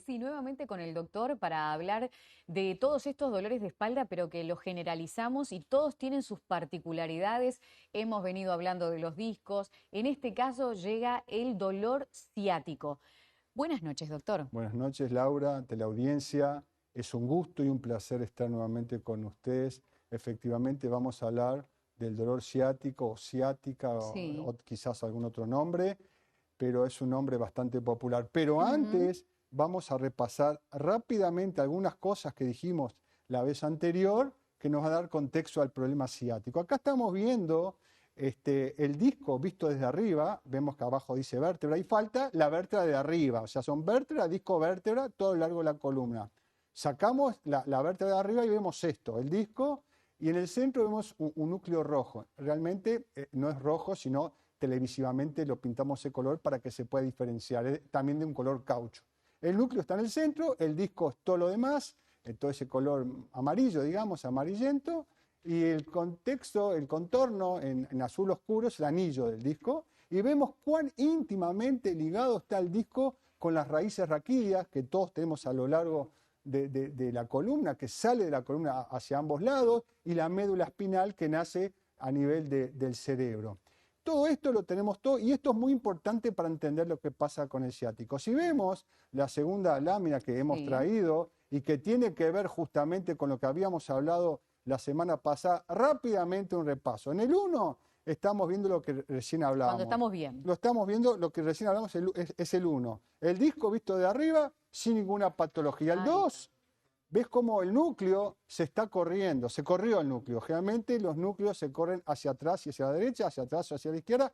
sí, nuevamente con el doctor para hablar de todos estos dolores de espalda, pero que los generalizamos y todos tienen sus particularidades. Hemos venido hablando de los discos. En este caso llega el dolor ciático. Buenas noches, doctor. Buenas noches, Laura, de la audiencia. Es un gusto y un placer estar nuevamente con ustedes. Efectivamente, vamos a hablar del dolor ciático o ciática Sí. o quizás algún otro nombre, pero es un nombre bastante popular. Pero Ujú. antes vamos a repasar rápidamente algunas cosas que dijimos la vez anterior que nos va a dar contexto al problema ciático. Acá estamos viendo el disco visto desde arriba, vemos que abajo dice vértebra y falta la vértebra de arriba, o sea, son vértebra, disco, vértebra, todo a lo largo de la columna. Sacamos la vértebra de arriba y vemos esto, el disco, y en el centro vemos un núcleo rojo. Realmente no es rojo, sino televisivamente lo pintamos ese color para que se pueda diferenciar, también de un color caucho. El núcleo está en el centro, el disco es todo lo demás, todo ese color amarillo, digamos, amarillento, y el contexto, el contorno en azul oscuro es el anillo del disco, y vemos cuán íntimamente ligado está el disco con las raíces raquídeas que todos tenemos a lo largo de la columna, que sale de la columna hacia ambos lados, y la médula espinal que nace a nivel del cerebro. Todo esto lo tenemos todo, y esto es muy importante para entender lo que pasa con el ciático. Si vemos la segunda lámina que hemos Sí. traído y que tiene que ver justamente con lo que habíamos hablado la semana pasada, rápidamente un repaso. En el 1 estamos viendo lo que recién Cuando hablábamos. estamos bien. Lo estamos viendo, lo que recién hablamos es el 1. El disco visto de arriba sin ninguna patología. El Ahí está. 2, ves cómo el núcleo se está corriendo, se corrió el núcleo. Generalmente los núcleos se corren hacia atrás y hacia la derecha, hacia atrás o hacia la izquierda,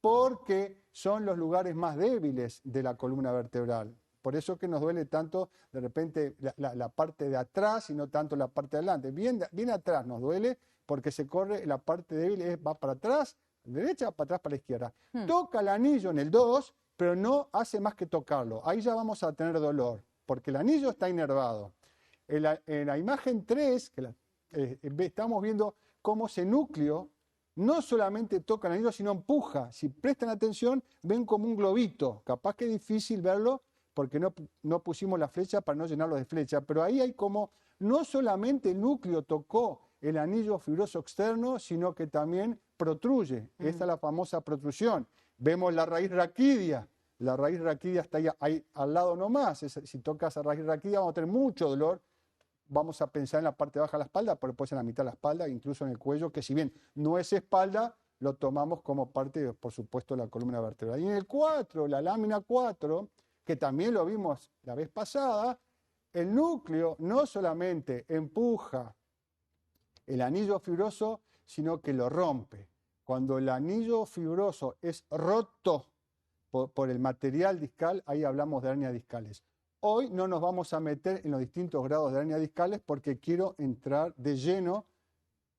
porque son los lugares más débiles de la columna vertebral. Por eso que nos duele tanto de repente la parte de atrás y no tanto la parte de adelante. Bien atrás nos duele porque se corre, la parte débil va para atrás, derecha, para atrás, para la izquierda. Hmm. Toca el anillo en el 2, pero no hace más que tocarlo. Ahí ya vamos a tener dolor, porque el anillo está inervado. En la imagen 3, estamos viendo cómo ese núcleo no solamente toca el anillo, sino empuja. Si prestan atención, ven como un globito. Capaz que es difícil verlo porque no pusimos la flecha para no llenarlo de flecha, pero ahí hay como no solamente el núcleo tocó el anillo fibroso externo, sino que también protruye. Esta es la famosa protrusión. Vemos la raíz raquídea. La raíz raquídea está ahí al lado nomás. Si tocas a raíz raquídea vamos a tener mucho dolor. Vamos a pensar en la parte baja de la espalda, pero después en la mitad de la espalda, incluso en el cuello, que si bien no es espalda, lo tomamos como parte, por supuesto, de la columna vertebral. Y en el 4, la lámina 4, que también lo vimos la vez pasada, el núcleo no solamente empuja el anillo fibroso, sino que lo rompe. Cuando el anillo fibroso es roto por el material discal, ahí hablamos de hernias discales. Hoy no nos vamos a meter en los distintos grados de hernias discales porque quiero entrar de lleno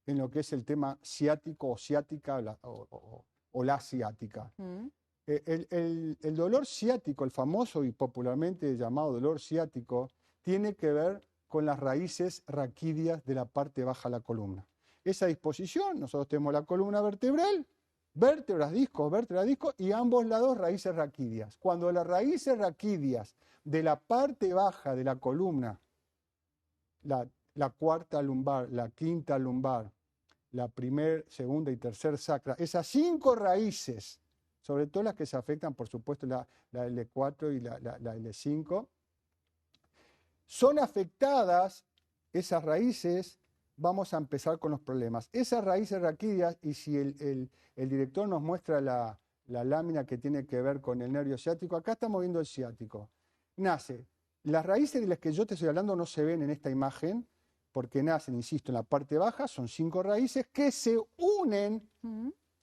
en lo que es el tema ciático o ciática o la ciática. Mm. El dolor ciático, el famoso y popularmente llamado dolor ciático, tiene que ver con las raíces raquídeas de la parte baja de la columna. Esa disposición, nosotros tenemos la columna vertebral, vértebras, discos y a ambos lados raíces raquídeas. Cuando las raíces raquídeas de la parte baja de la columna, la cuarta lumbar, la quinta lumbar, la primera, segunda y tercera sacra, esas 5 raíces, sobre todo las que se afectan, por supuesto, la L4 y la L5, son afectadas esas raíces. Vamos a empezar con los problemas. Esas raíces raquídeas, y si el director nos muestra la lámina que tiene que ver con el nervio ciático, acá estamos viendo el ciático. Nace. Las raíces de las que yo te estoy hablando no se ven en esta imagen, porque nacen, insisto, en la parte baja, son 5 raíces que se unen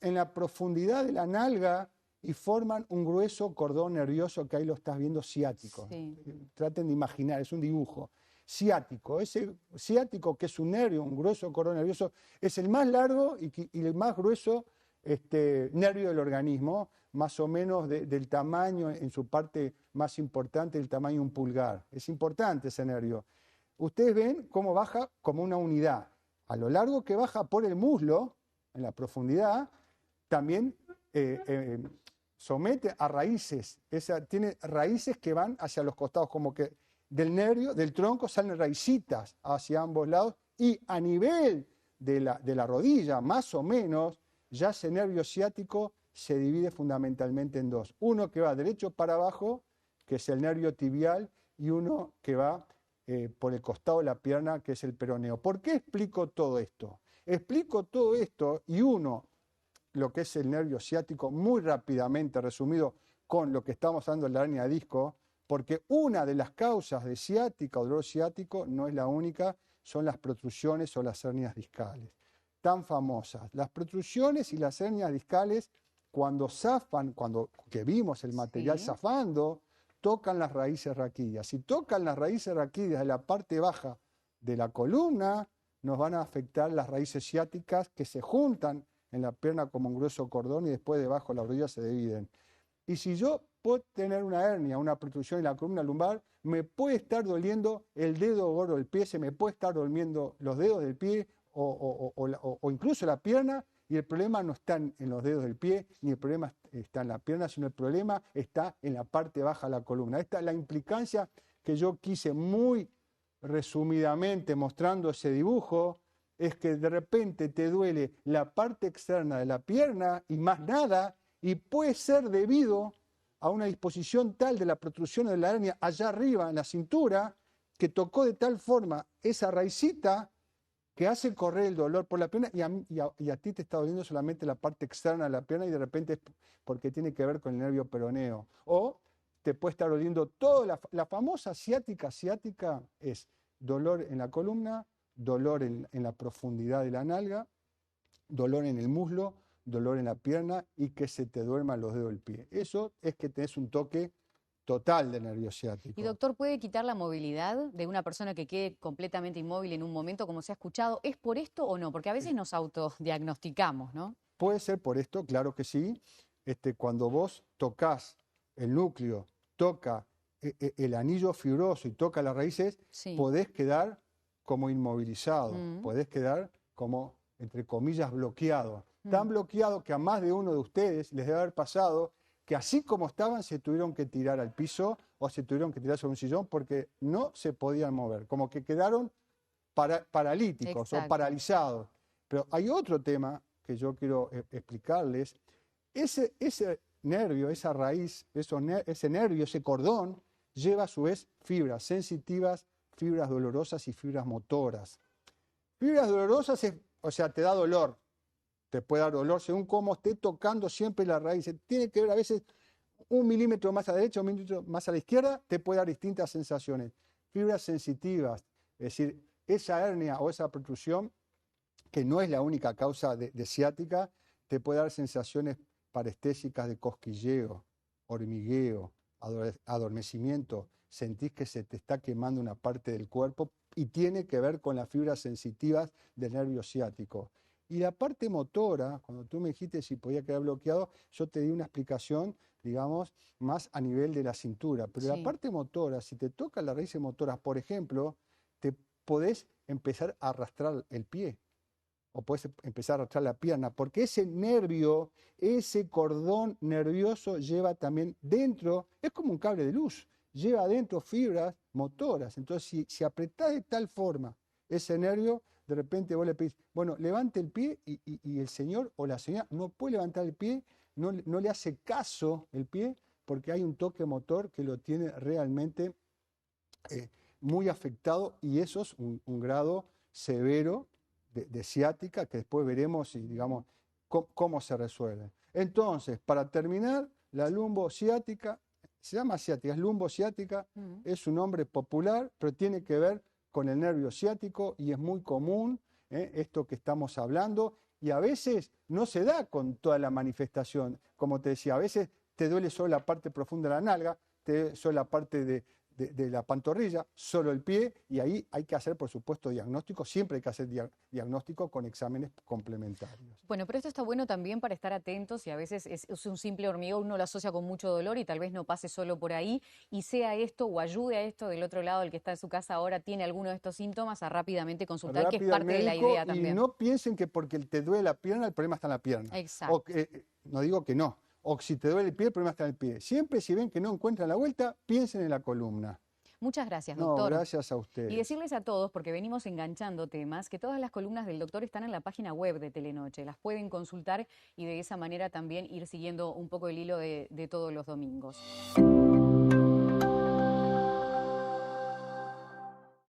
en la profundidad de la nalga y forman un grueso cordón nervioso que ahí lo estás viendo ciático. Sí. Traten de imaginar, es un dibujo. Ciático, ese ciático que es un nervio, un grueso cordón nervioso, es el más largo y el más grueso nervio del organismo, más o menos del tamaño, en su parte más importante, del tamaño de un pulgar. Es importante ese nervio. Ustedes ven cómo baja como una unidad. A lo largo que baja por el muslo, en la profundidad, también somete a raíces. Tiene raíces que van hacia los costados, como que del nervio, del tronco, salen raicitas hacia ambos lados y a nivel de la rodilla, más o menos, ya ese nervio ciático se divide fundamentalmente en dos. Uno que va derecho para abajo, que es el nervio tibial, y uno que va por el costado de la pierna, que es el peroneo. ¿Por qué explico todo esto? Explico todo esto y lo que es el nervio ciático, muy rápidamente resumido con lo que estamos hablando de la hernia de disco, porque una de las causas de ciática o dolor ciático no es la única, son las protrusiones o las hernias discales, tan famosas. Las protrusiones y las hernias discales, cuando zafan, que vimos el material zafando, tocan las raíces raquídeas. Si tocan las raíces raquídeas de la parte baja de la columna, nos van a afectar las raíces ciáticas que se juntan en la pierna como un grueso cordón y después debajo de la rodilla se dividen. Y si yo puedo tener una hernia, una protrusión en la columna lumbar, me puede estar doliendo el dedo gordo del pie, se me puede estar doliendo los dedos del pie o incluso la pierna, y el problema no está en los dedos del pie, ni el problema está en la pierna, sino el problema está en la parte baja de la columna. Esta es la implicancia que yo quise muy resumidamente mostrando ese dibujo, es que de repente te duele la parte externa de la pierna y más nada, y puede ser debido a una disposición tal de la protrusión de la hernia allá arriba en la cintura, que tocó de tal forma esa raicita que hace correr el dolor por la pierna y a ti te está doliendo solamente la parte externa de la pierna y de repente es porque tiene que ver con el nervio peroneo. O te puede estar doliendo toda la famosa ciática es dolor en la columna, dolor en la profundidad de la nalga, dolor en el muslo, dolor en la pierna y que se te duerman los dedos del pie. Eso es que tenés un toque total de nervio ciático. Y doctor, ¿puede quitar la movilidad de una persona que quede completamente inmóvil en un momento, como se ha escuchado? ¿Es por esto o no? Porque a veces nos autodiagnosticamos, ¿no? Puede ser por esto, claro que sí. Cuando vos tocas el núcleo, toca el anillo fibroso y toca las raíces, podés quedar como inmovilizado, podés quedar como, entre comillas, bloqueado. Tan bloqueado que a más de uno de ustedes les debe haber pasado que así como estaban se tuvieron que tirar al piso o se tuvieron que tirar sobre un sillón porque no se podían mover, como que quedaron paralíticos o paralizados. Pero hay otro tema que yo quiero explicarles. Ese nervio, esa raíz, ese nervio, ese cordón, lleva a su vez fibras sensitivas, fibras dolorosas y fibras motoras. Fibras dolorosas, o sea, te da dolor. Te puede dar dolor según cómo esté tocando siempre la raíz. Tiene que ver a veces 1 milímetro más a la derecha, 1 milímetro más a la izquierda, te puede dar distintas sensaciones. Fibras sensitivas, es decir, esa hernia o esa protrusión, que no es la única causa de ciática, te puede dar sensaciones parestésicas de cosquilleo, hormigueo, adormecimiento. Sentís que se te está quemando una parte del cuerpo y tiene que ver con las fibras sensitivas del nervio ciático. Y la parte motora, cuando tú me dijiste si podía quedar bloqueado, yo te di una explicación, digamos, más a nivel de la cintura. Pero la parte motora, si te toca las raíces motoras, por ejemplo, te podés empezar a arrastrar el pie o podés empezar a arrastrar la pierna, porque ese nervio, ese cordón nervioso lleva también dentro, es como un cable de luz, lleva adentro fibras motoras. Entonces, si apretás de tal forma ese nervio, de repente vos le pedís, bueno, levante el pie y el señor o la señora no puede levantar el pie, no le hace caso el pie porque hay un toque motor que lo tiene realmente muy afectado y eso es un grado severo de ciática que después veremos y digamos cómo se resuelve. Entonces, para terminar, la lumbociática, se llama ciática, es lumbociática, es un nombre popular, pero tiene que ver con el nervio ciático y es muy común esto que estamos hablando y a veces no se da con toda la manifestación. Como te decía, a veces te duele solo la parte profunda de la nalga, te duele solo la parte de la pantorrilla, solo el pie, y ahí hay que hacer, por supuesto, diagnóstico, siempre hay que hacer diagnóstico con exámenes complementarios. Bueno, pero esto está bueno también para estar atentos y a veces es un simple hormigón, uno lo asocia con mucho dolor y tal vez no pase solo por ahí y sea esto o ayude a esto del otro lado, el que está en su casa ahora tiene alguno de estos síntomas, a rápidamente consultar, que es parte de la idea también. Y no piensen que porque te duele la pierna, el problema está en la pierna. Exacto. No digo que no. O si te duele el pie, el problema está en el pie. Siempre si ven que no encuentran la vuelta, piensen en la columna. Muchas gracias, No, doctor. gracias a ustedes. Y decirles a todos, porque venimos enganchando temas, que todas las columnas del doctor están en la página web de Telenoche. Las pueden consultar y de esa manera también ir siguiendo un poco el hilo de todos los domingos.